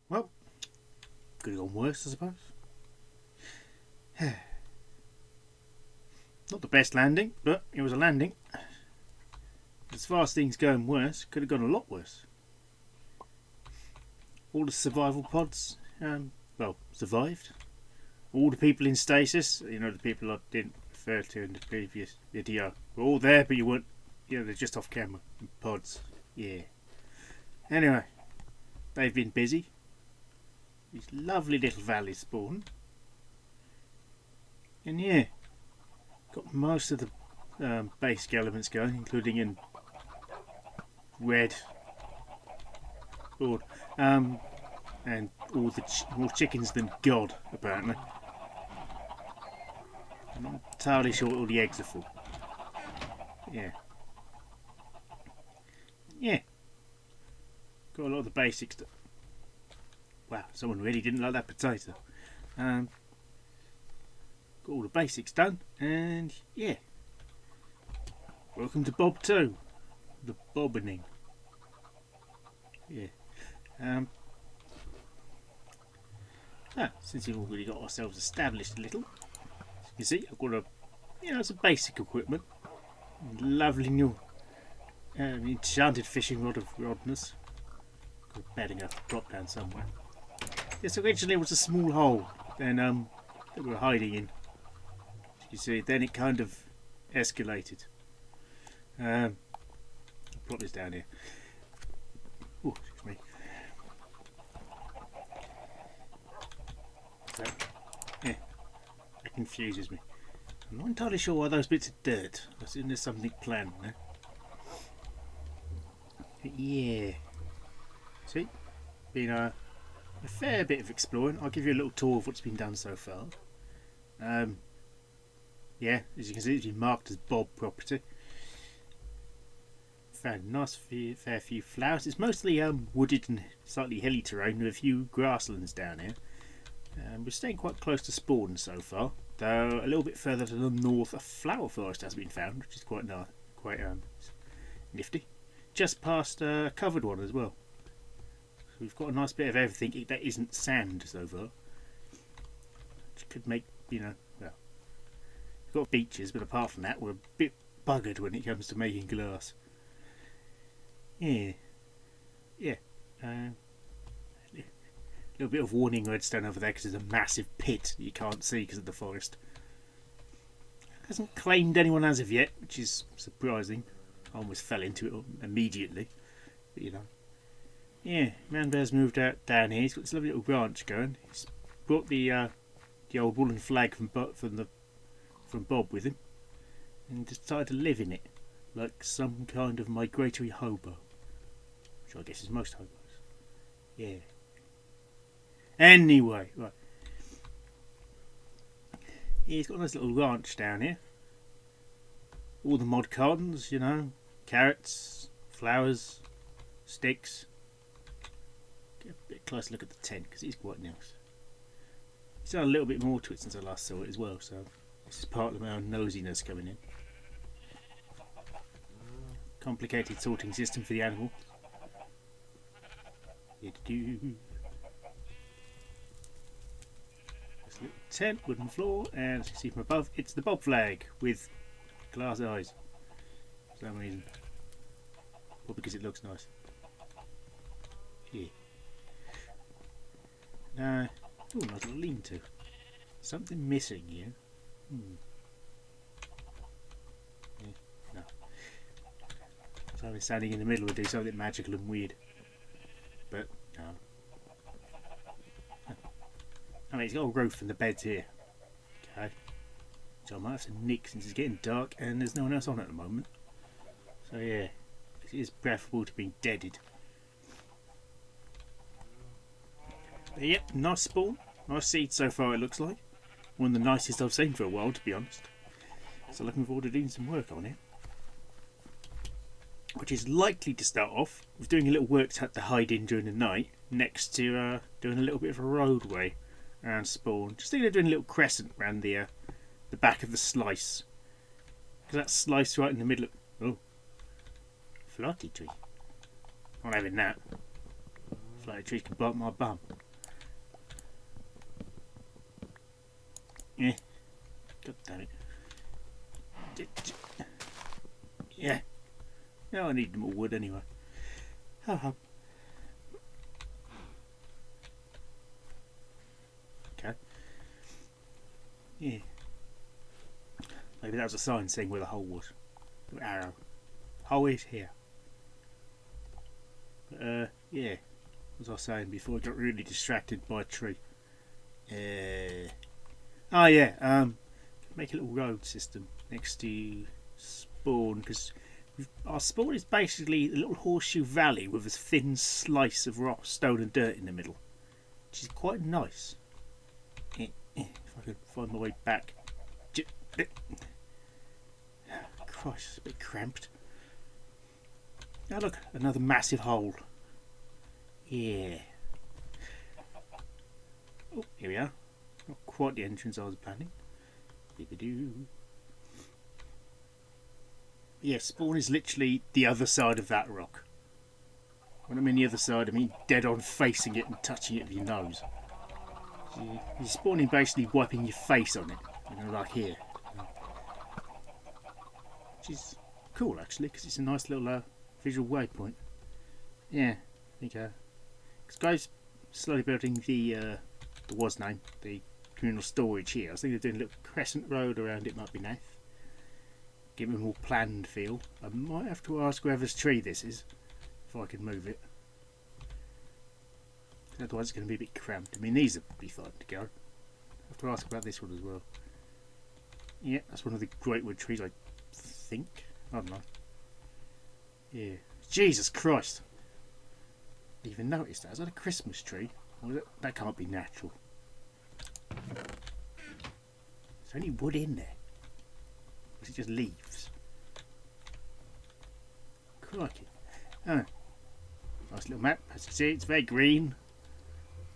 Well, could have gone worse, I suppose. Not the best landing, but it was a landing. As far as things going worse, could have gone a lot worse. All the survival pods, survived. All the people in stasis, the people I didn't refer to in the previous video, were all there, but you weren't, they're just off camera. In pods, yeah. Anyway, they've been busy. These lovely little valleys spawn. And yeah, got most of the basic elements going, including in red, and all the more chickens than God, apparently. I'm not entirely sure all the eggs are full. Yeah. Yeah. Got a lot of the basics. Wow, someone really didn't like that potato. Got all the basics done, and yeah. Welcome to Bob 2. The bobbining. Yeah. Since we've already got ourselves established a little, you see, I've got some basic equipment. Lovely new enchanted fishing rod of rodness. Got a bedding up to drop down somewhere. Yes, originally it was a small hole, then that we were hiding in. You see, then it kind of escalated. I'll plot this down here. Oh, excuse me. So, yeah, that confuses me. I'm not entirely sure why those bits of dirt. I assume there's something planned there. Yeah. See, been a fair bit of exploring. I'll give you a little tour of what's been done so far. Yeah, as you can see, it's been marked as Bob property. Found a nice fair few flowers. It's mostly wooded and slightly hilly terrain with a few grasslands down here. We're staying quite close to spawn so far, though a little bit further to the north a flower forest has been found, which is quite nifty. Just past a covered one as well. So we've got a nice bit of everything that isn't sand so far, which could make, we've got beaches, but apart from that we're a bit buggered when it comes to making glass. Yeah. A little bit of warning redstone over there because there's a massive pit that you can't see because of the forest. Hasn't claimed anyone as of yet, which is surprising. I almost fell into it immediately, but yeah. Man Bear's moved out down here. He's got this lovely little branch going. He's brought the old woolen flag from Bob with him, and decided to live in it like some kind of migratory hobo, which I guess is most hobos. Yeah. Anyway, right. Yeah, he's got a nice little ranch down here. All the mod cartons, carrots, flowers, sticks. Get a bit closer look at the tent because it's quite nice. He's done a little bit more to it since I last saw it as well, so this is part of my own nosiness coming in. Complicated sorting system for the animal. This little tent, wooden floor, and as you can see from above, it's the Bob flag with glass eyes for some reason. Or because it looks nice. Yeah. Nice little lean-to. Something missing here. Yeah, no. Something standing in the middle would do something magical and weird. But, no. I mean, it's got a roof and the bed's here. Okay. So I might have to nick since it's getting dark and there's no one else on at the moment. So yeah, it is preferable to being deaded. But yep, nice spawn. Nice seed so far it looks like. One of the nicest I've seen for a while, to be honest. So looking forward to doing some work on it. Which is likely to start off with doing a little work to hide in during the night, next to doing a little bit of a roadway around spawn. Just thinking of doing a little crescent around the back of the slice. Because that slice right in the middle of... Oh. Flighty tree. Not having that. Flighty trees can bite my bum. Yeah. God damn it. Yeah. No, I need more wood anyway. Oh. Okay. Yeah. Maybe that was a sign saying where the hole was. The arrow. Hole is here. But, yeah. As I was saying before, I got really distracted by a tree. Oh yeah, make a little road system next to spawn, because our spawn is basically a little horseshoe valley with a thin slice of rock, stone and dirt in the middle, which is quite nice. If I could find my way back. Christ, it's a bit cramped. Now look, another massive hole. Yeah. Oh, here we are. Not quite the entrance I was planning. Yeah, spawn is literally the other side of that rock. When I mean the other side, I mean dead on facing it and touching it with your nose. You're spawning basically wiping your face on it, you know, like here. Which is cool actually, because it's a nice little visual waypoint. Yeah, I think this guy's slowly building the was name, the communal storage here. I was thinking of doing a little crescent road around it, might be nice. Give it a more planned feel. I might have to ask whoever's tree this is, if I can move it. Otherwise it's going to be a bit cramped. I mean, these would be fine to go. I have to ask about this one as well. Yeah, that's one of the great wood trees, I think. I don't know. Yeah. Jesus Christ! I didn't even notice that. Is that a Christmas tree? Or that can't be natural. There's only wood in there. Or is it just leaves? Crikey. Oh. Nice little map. As you see, it's very green.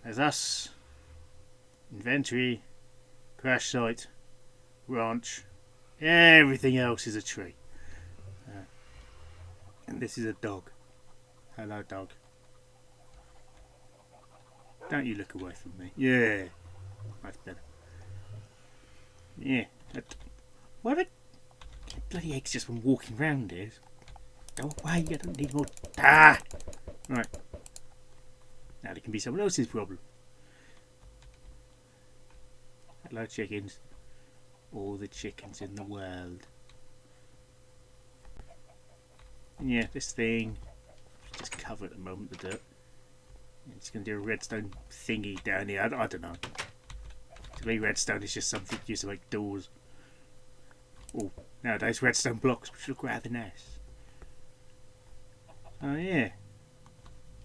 There's us. Inventory. Crash site. Ranch. Everything else is a tree. And this is a dog. Hello, dog. Don't you look away from me. Yeah. That's better. Yeah. Why the bloody eggs just from walking round here? Go away, I don't need more. Ah! Right. Now it can be someone else's problem. Hello, chickens. All the chickens in the world. Yeah, this thing is just covered at the moment, the dirt. It's going to do a redstone thingy down here. I don't know. To me, redstone is just something used to make doors. Oh, nowadays redstone blocks, which look rather nice. Oh yeah.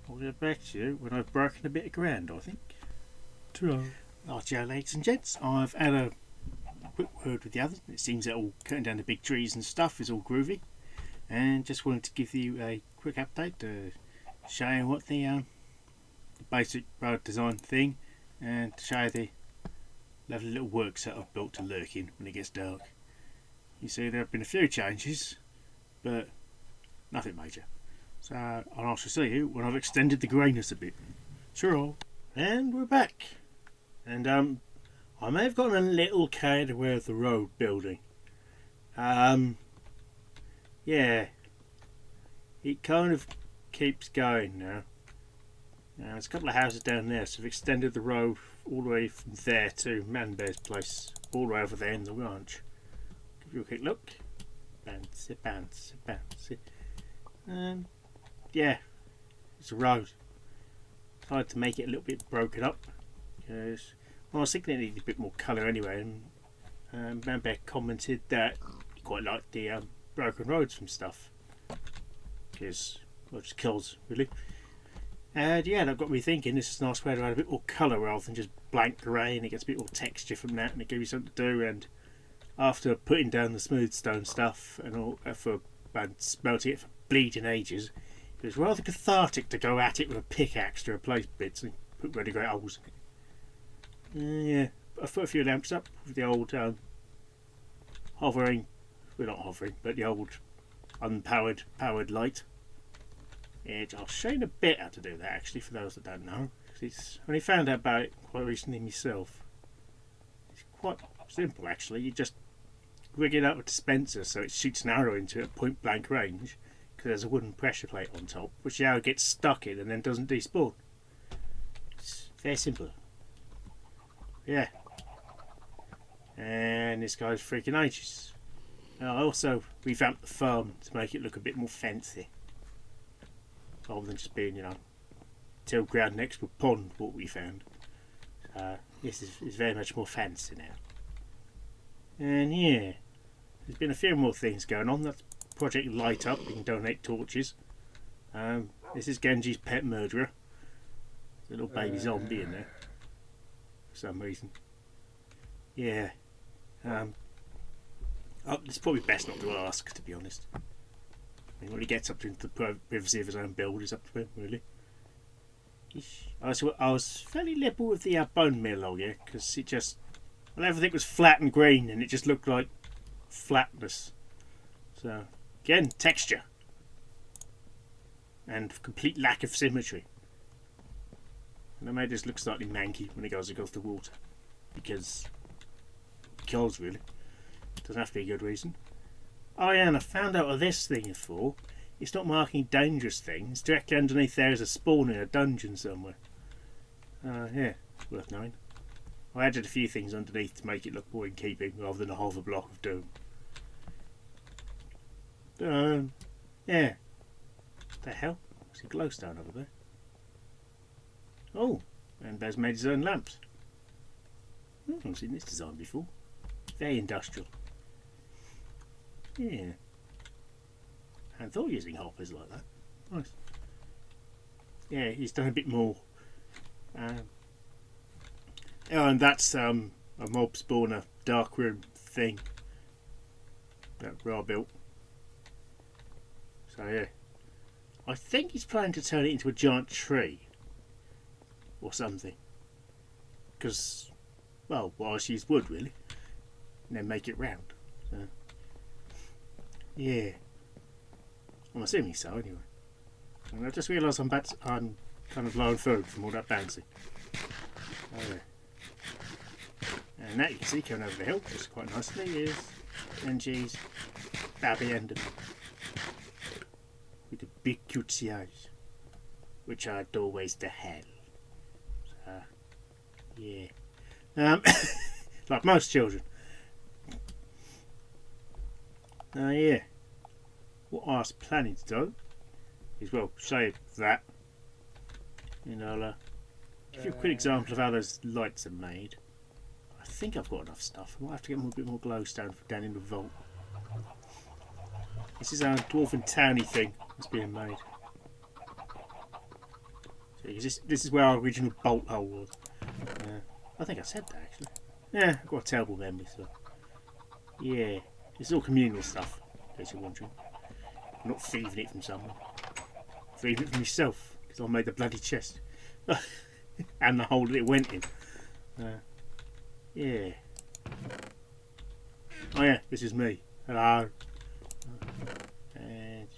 I'll get back to you when I've broken a bit of ground, I think. Joe, ladies and gents, I've had a quick word with the others. It seems that all cutting down the big trees and stuff is all groovy. And just wanted to give you a quick update to show you what the basic road design thing, and to show you the lovely little works that I've built to lurk in when it gets dark. You see, there have been a few changes, but nothing major. So I shall see you when I've extended the greyness a bit. Sure. And we're back. And I may have gotten a little carried away with the road building. Yeah, it kind of keeps going now. There's a couple of houses down there, so we've extended the road all the way from there to Manbear's place, all the way over there in the ranch. Give you a quick look. Bouncy, bouncy, bouncy. Yeah, it's a road. Tried to make it a little bit broken up, because I was thinking it needed a bit more colour anyway, and Manbear commented that he quite liked the broken roads from stuff, because well, it just kills really. And yeah, that got me thinking this is a nice way to add a bit more colour rather than just blank grey, and it gets a bit more texture from that, and it gives you something to do. And after putting down the smooth stone stuff and all and smelting it for bleeding ages, it was rather cathartic to go at it with a pickaxe to replace bits and put really great holes in it. Yeah, I put a few lamps up with the old hovering. Well, not hovering, but the old unpowered powered light. I'll show you in a bit how to do that, actually, for those that don't know. I only found out about it quite recently myself. It's quite simple actually. You just rig it up a dispenser so it shoots an arrow into it at point blank range, because there's a wooden pressure plate on top, which the arrow gets stuck in and then doesn't despawn. It's very simple. Yeah. And this guy's freaking ages. I also revamped the farm to make it look a bit more fancy, rather than just being, tilled ground next to a pond, what we found. This is very much more fancy now. And yeah, there's been a few more things going on. That's Project Light Up. You can donate torches. This is Genji's pet murderer. There's a little baby zombie in there for some reason. Yeah. It's probably best not to ask, to be honest. I mean, when he gets up into the privacy of his own build, it's up to him, really. I was fairly liberal with the bone meal log here, because it just... Well, everything was flat and green, and it just looked like flatness. So, again, texture. And complete lack of symmetry. And it made this look slightly manky when it goes across the water. Because really. Doesn't have to be a good reason. Oh yeah, and I found out what this thing is for. It's not marking dangerous things. Directly underneath there is a spawn in a dungeon somewhere. Yeah, worth knowing. I added a few things underneath to make it look more in keeping, rather than a half a block of doom. Yeah. What the hell? What's a glowstone over there? Oh, and Bez made his own lamps. I haven't seen this design before. Very industrial. Yeah. I hadn't thought of using hoppers like that. Nice. Yeah, he's done a bit more. Oh, and that's a mob spawner dark room thing that Ra built. So yeah, I think he's planning to turn it into a giant tree or something. Because, well, I just use wood really, and then make it round. So, yeah, I'm assuming so anyway. And I just realised I'm kind of low on food from all that bouncing. Oh yeah. And that you can see coming over the hill just quite nicely is NG's Babby Ender with the big cutesy eyes, which are doorways to hell. So, yeah. Like most children. Yeah. What I was planning to do is, well, show that, and I'll give you a quick example of how those lights are made. I think I've got enough stuff. I might have to get a bit more glowstone down in the vault. This is our dwarven towny thing that's being made. So this is where our original bolt hole was. I think I said that actually. Yeah, I've got a terrible memory, so yeah, it's all communal stuff, in case you're wondering. I'm not thieving it from someone. I'm thieving it from myself, because I made the bloody chest. And the hole that it went in. Yeah. Oh yeah, this is me. Hello. And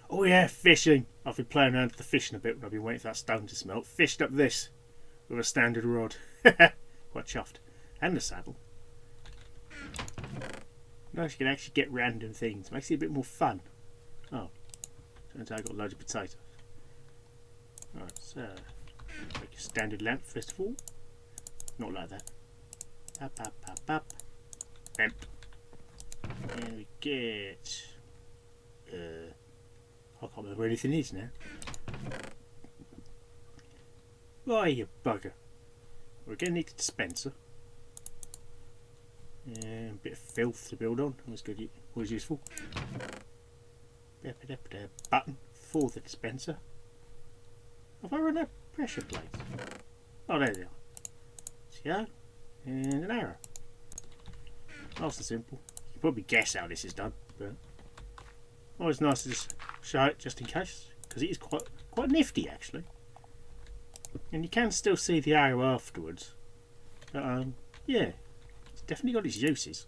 oh yeah, fishing. I've been playing around with the fishing a bit when I've been waiting for that stone to smelt. Fished up this with a standard rod. Quite chuffed. And the saddle. Nice, you can actually get random things. Makes it a bit more fun. Oh. Turns out I got loads of potatoes. Alright, so make a standard lamp first of all. Not like that. Up, up, up, up. Bamp. And we get I can't remember where anything is now. Why, you bugger. We're going to need a dispenser. And a bit of filth to build on. That's good. Always useful. Button for the dispenser. Have I run out of pressure plates? Oh, there they are. See that? And an arrow. Nice and simple. You can probably guess how this is done, but always nice to just show it just in case, because it is quite nifty actually. And you can still see the arrow afterwards. But yeah, it's definitely got its uses.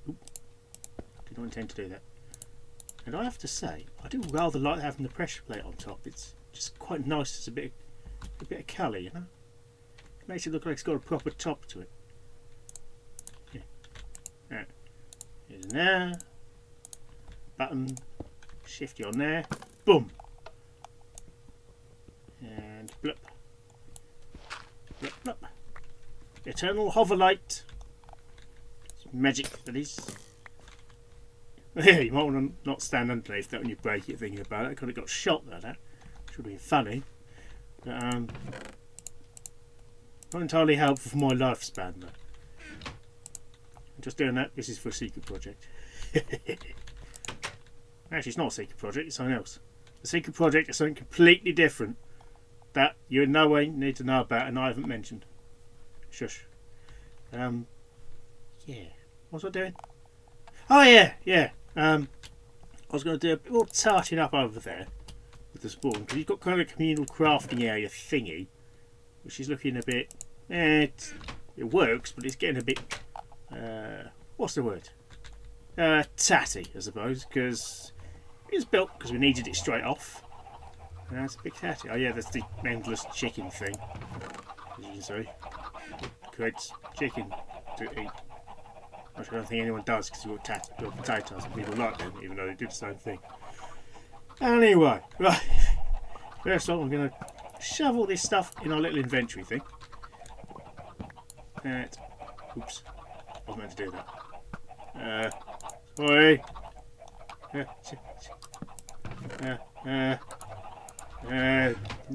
Oop. Did not intend to do that. And I have to say, I do rather like having the pressure plate on top. It's just quite nice as a bit of colour, you know. It makes it look like it's got a proper top to it. Here's in there. Button. Shift you on there. Boom. And blip. Blip, blip. Eternal hover light. It's magic, that is. You might want to not stand underneath that when you break it thinking about it. I could have got shot there, that. Should have been funny. But, not entirely helpful for my lifespan, though. I'm just doing that. This is for a secret project. Actually, it's not a secret project, it's something else. The secret project is something completely different that you in no way need to know about and I haven't mentioned. Shush. Yeah. What was I doing? Oh, yeah. I was going to do a bit more tarting up over there with the spawn, because you've got kind of a communal crafting area thingy, which is looking a bit... it works, but it's getting a bit... what's the word? Tatty, I suppose, because it was built because we needed it straight off. And it's a bit tatty. Oh yeah, there's the endless chicken thing, as you can see. It creates chicken to eat. Which I don't think anyone does, because you've got potatoes and people like them, even though they did the same thing. Anyway, right. First off, I'm going to shove all this stuff in our little inventory thing. And, oops, I was meant to do that. Sorry. Didn't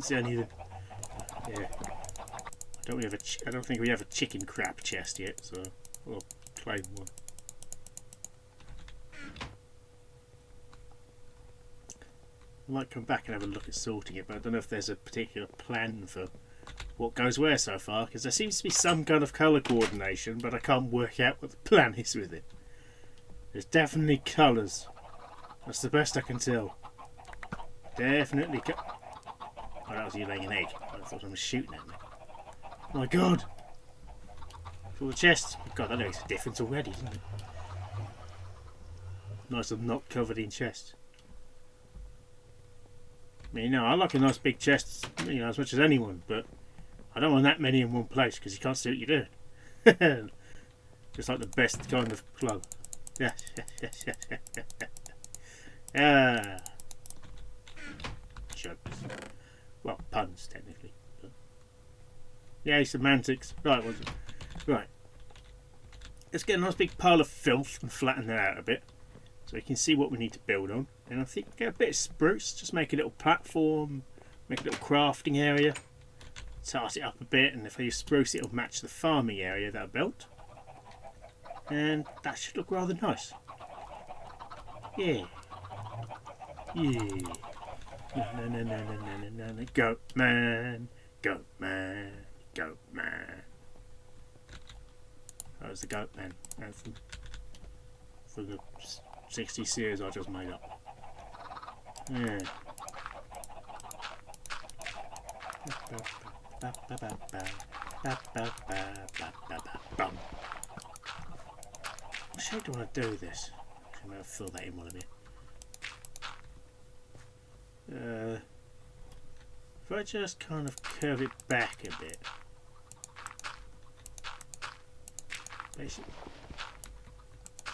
see anything. Yeah. I don't think we have a chicken crab chest yet, so we'll claim one. I might come back and have a look at sorting it, but I don't know if there's a particular plan for what goes where so far, because there seems to be some kind of colour coordination, but I can't work out what the plan is with it. There's definitely colours. That's the best I can tell. Definitely oh, that was you laying an egg. I thought someone was shooting at me. Oh my god! For the chest. God, that makes a difference already, doesn't it? Nice and not covered in chest. I mean, I like a nice big chest, as much as anyone, but I don't want that many in one place because you can't see what you're doing. Just like the best kind of club. Yeah. Jokes. Well, puns, technically. But yeah, semantics. Right, was it? Right. Let's get a nice big pile of filth and flatten that out a bit, so you can see what we need to build on. And I think get a bit of spruce, just make a little platform, make a little crafting area, tart it up a bit, and if I use spruce it'll match the farming area that I built. And that should look rather nice. Yeah. No. Goat man. Goat man. Goat man. That was the goat man anthem for the 60 series I just made up. Yeah. What shape do I want to do this? I'm going to fill that in while I'm here. If I just kind of curve it back a bit, basically,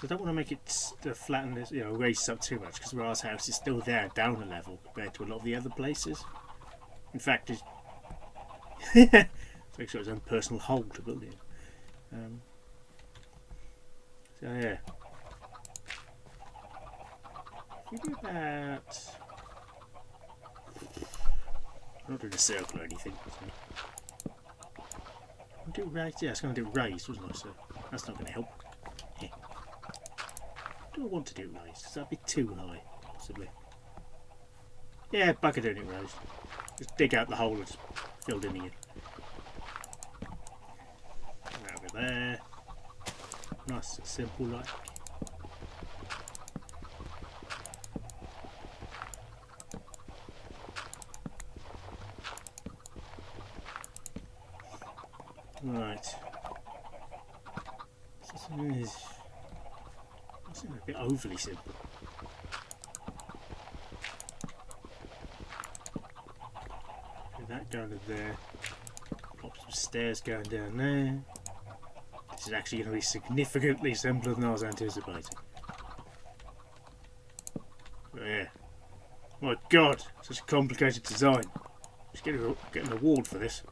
I don't want to make it flatten this, raise up too much, because Ra's house is still there, down a level compared to a lot of the other places. In fact, it's makes its own personal hole to build in. So yeah, if we do about, I'm not doing a circle or anything. I'll do raised. Yeah, I was going to do raised, wasn't I? So that's not going to help. Yeah. Do I want to do raised? Does that be too high, possibly? Yeah, bugger doing it raised. Just dig out the hole and just fill it in again. Over there. Nice and simple like. Right. This is a bit overly simple. Put that down to there. Pop some stairs going down there. This is actually going to be significantly simpler than I was anticipating. Yeah. My God, such a complicated design. Just get an award for this.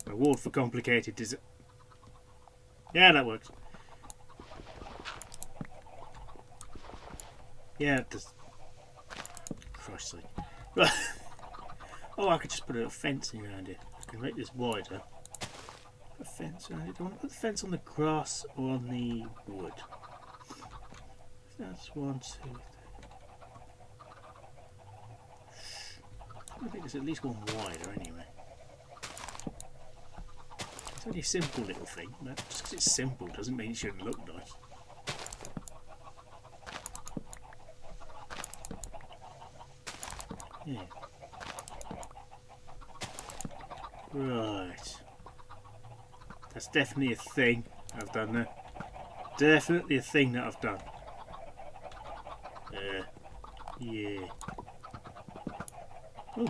An award for complicated design. Yeah, that works. Yeah, it does. Christ's sake. Oh, I could just put a fencing around it. I can make this wider. Put a fence around it. Do I want to put the fence on the grass or on the wood? That's 1, 2, 3. I think there's at least one wider anyway. It's only a simple little thing, but just because it's simple doesn't mean it shouldn't look nice. Yeah. Right. That's definitely a thing I've done there. Definitely a thing that I've done. Yeah. Oh,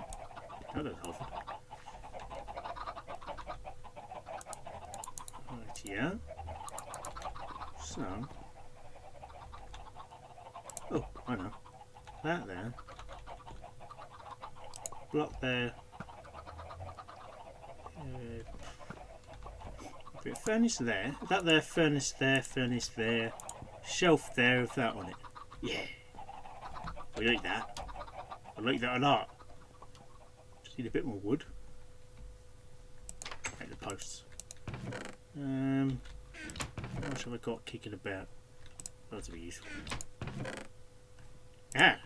that doesn't help. Right, yeah. So. Oh, I know. That there. Block there. Bit of furnace there. That there, furnace there, furnace there. Shelf there with that on it. Yeah. I like that. I like that a lot. Just need a bit more wood. Make the posts. How much have I got kicking about? That'll be useful. Ah!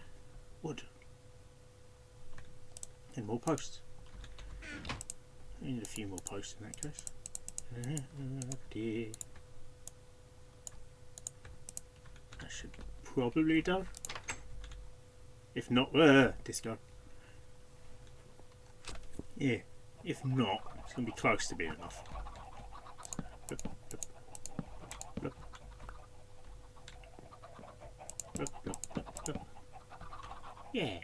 Wood. And more posts. I need a few more posts in that case. That should probably be done. If not, discard. Yeah, if not, it's going to be close to being enough. Yeah,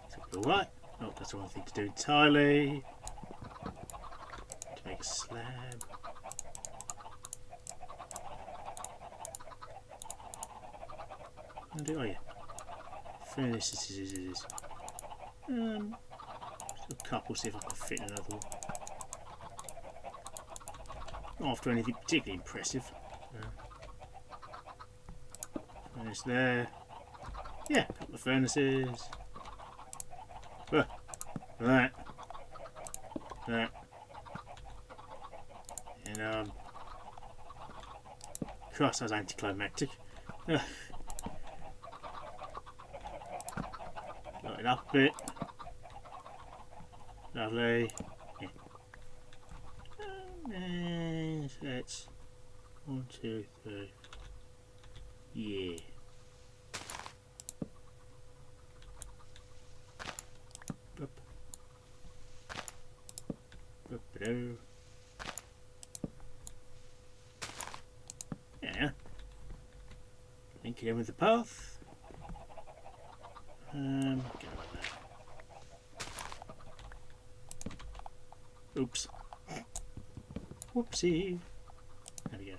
it's alright. Oh, that's the wrong thing to do entirely. To make a slab. Oh yeah. Furnaces. A couple, see if I can fit another one. Not after anything particularly impressive. Furnace there. Yeah, a couple of furnaces. That. And Christ, that was anticlimactic. Light it up a bit. Lovely. Yeah. And that's 1, 2, 3. Yeah. Yeah. Link it in with the path. Go like that. Oops. Whoopsie. There we go.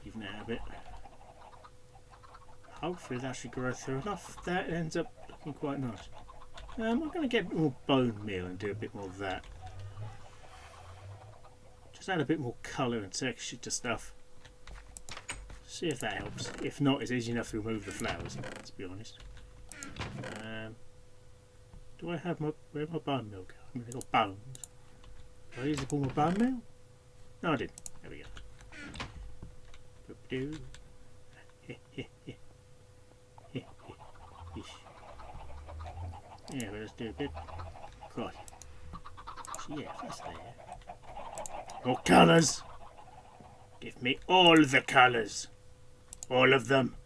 Even out a bit. Hopefully that should grow through enough. That ends up looking quite nice. I'm going to get a bit more bone meal and do a bit more of that. Just add a bit more colour and texture to stuff. See if that helps. If not, it's easy enough to remove the flowers, let's be honest. Do I have my... Where'd my bone meal go? I mean, I've got bones. Did I use it for my bone meal? No, I didn't. There we go. Yeah, well, let's do a bit. God. Yeah, that's there. More colours! Give me all the colours. All of them.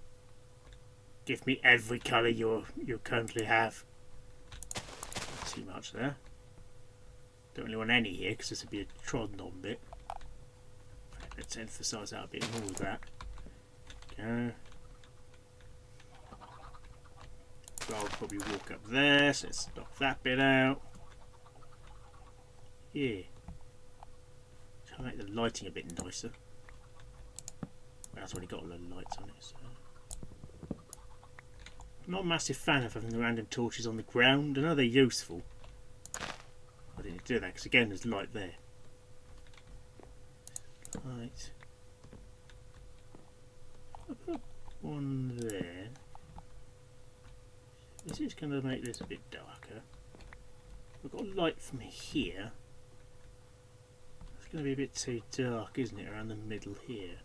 Give me every colour you currently have. Not too much there. Don't really want any here because this would be a trodden on bit. Let's emphasise that a bit more with that. Go. So I'll probably walk up there, so let's knock that bit out. Yeah. to make the lighting a bit nicer. Well, it's already got a lot of lights on it. So. Not a massive fan of having the random torches on the ground. I know they're useful. I didn't do that because again there's light there. Right. I'll put one there. This is going to make this a bit darker. We've got a light from here. It's going to be a bit too dark, isn't it, around the middle here.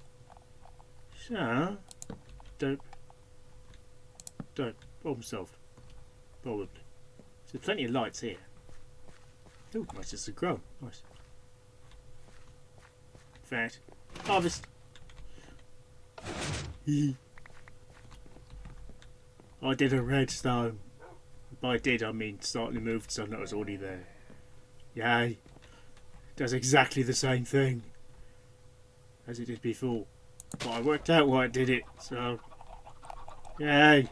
So, dope. Problem solved. Probably. So there's plenty of lights here. Oh, nice, just a grow. Nice. In fact, harvest. I did a redstone. By did I mean slightly moved some that was already there. Yay. Does exactly the same thing as it did before. But I worked out why it did it, so yay.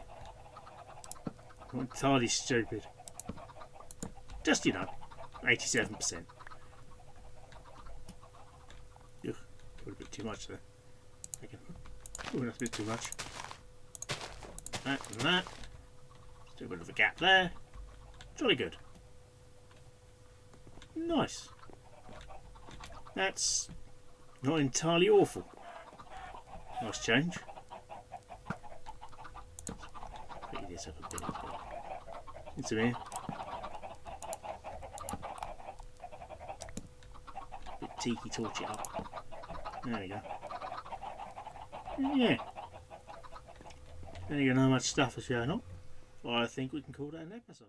Not entirely stupid. Just, you know, 87%. Ugh, got a bit too much there. Oh, that's a bit too much. That and that. Still a bit of a gap there. Jolly good. Nice. That's not entirely awful. Nice change. Pretty this up a bit. Into here. Bit tiki torch it up. There we go. Yeah. There you go, not much stuff is going on. Well, I think we can call that an episode.